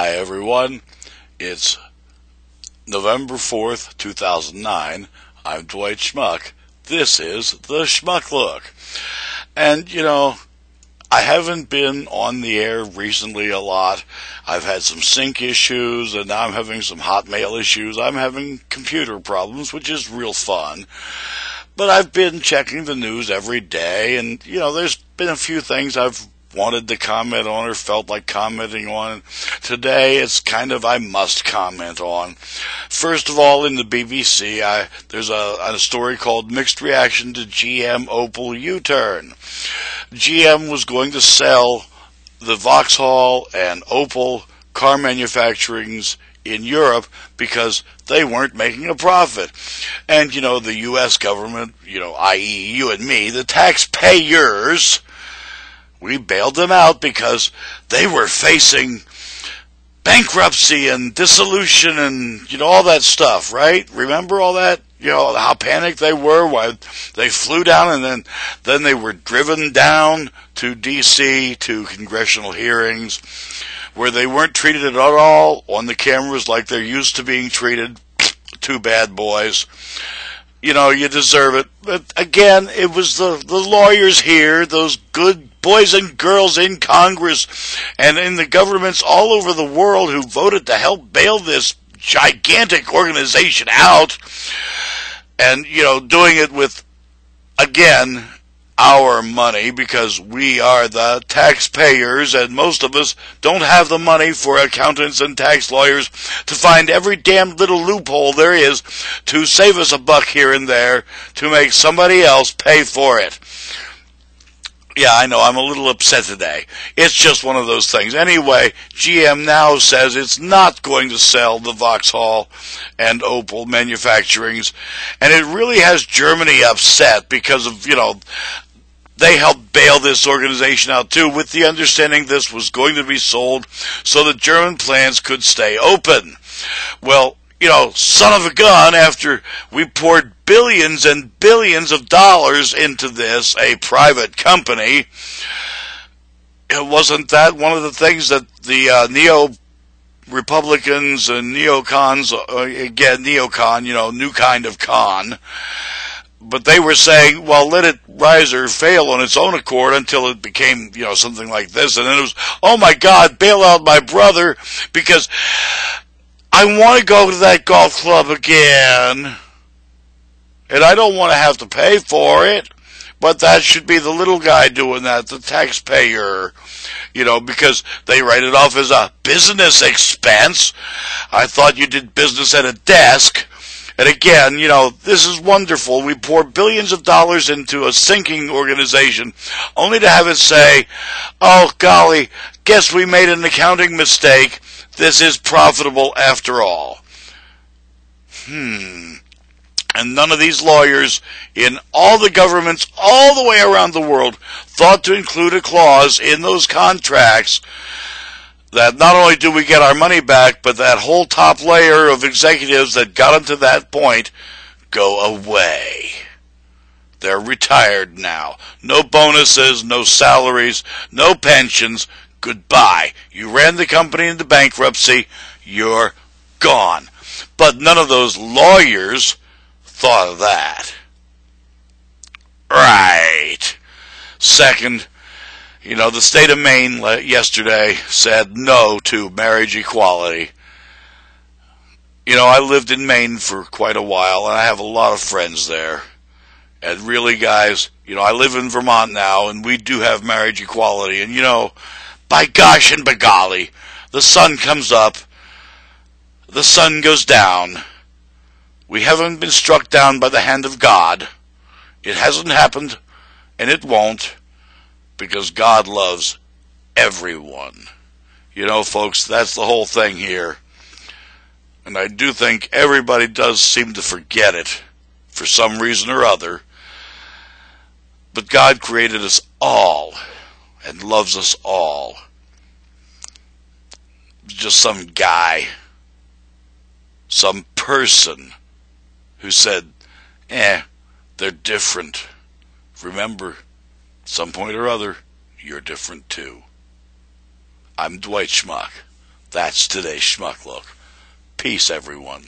Hi everyone, it's November 4th, 2009. I'm Dwight Schmuck. This is the Schmuck Look. And, I haven't been on the air recently a lot. I've had some sync issues, and now I'm having some Hotmail issues. I'm having computer problems, which is real fun. But I've been checking the news every day, and, there's been a few things I've wanted to comment on or felt like commenting on. Today, it's kind of I must comment on. First of all, in the BBC, there's a story called Mixed Reaction to GM Opel U-Turn. GM was going to sell the Vauxhall and Opel car manufacturings in Europe because they weren't making a profit. And, the U.S. government, i.e. you and me, the taxpayers, we bailed them out because they were facing bankruptcy and dissolution and, all that stuff, right? Remember all that? How panicked they were, why they flew down, and then they were driven down to D.C. to congressional hearings where they weren't treated at all on the cameras like they're used to being treated. Two bad boys. You deserve it. But again, it was the lawyers here, those good boys and girls in Congress and in the governments all over the world who voted to help bail this gigantic organization out. And, doing it with, again, our money, because we are the taxpayers, and most of us don't have the money for accountants and tax lawyers to find every damn little loophole there is to save us a buck here and there to make somebody else pay for it. Yeah, I know, I'm a little upset today. It's just one of those things. Anyway, GM now says it's not going to sell the Vauxhall and Opel manufacturings, and it really has Germany upset because of, they helped bail this organization out too, with the understanding this was going to be sold so the German plants could stay open. Well, son of a gun, after we poured billions and billions of dollars into this, a private company, wasn't that one of the things that the neo-Republicans and neocons, again, neocon, new kind of con, but they were saying, well, let it rise or fail on its own accord until it became, something like this. And then it was, oh my God, bail out my brother, because I want to go to that golf club again, and I don't want to have to pay for it, but that should be the little guy doing that, the taxpayer, because they write it off as a business expense. I thought you did business at a desk. And again, this is wonderful. We pour billions of dollars into a sinking organization only to have it say, oh, golly, guess we made an accounting mistake. This is profitable after all. And none of these lawyers in all the governments all the way around the world thought to include a clause in those contracts that not only do we get our money back, but that whole top layer of executives that got them to that point go away. They're retired now. No bonuses, no salaries, no pensions. Goodbye. You ran the company into bankruptcy. You're gone. But none of those lawyers thought of that. Right. Second, the state of Maine yesterday said no to marriage equality. I lived in Maine for quite a while, and I have a lot of friends there. And really, guys, I live in Vermont now, and we do have marriage equality. And, by gosh and by golly, the sun comes up, the sun goes down. We haven't been struck down by the hand of God. It hasn't happened, and it won't, because God loves everyone. Folks, that's the whole thing here. And I do think everybody does seem to forget it for some reason or other. But God created us all and loves us all. Just some guy, some person who said, they're different. Remember, some point or other, you're different too. I'm Dwight Schmuck. That's today's Schmuck Look. Peace, everyone.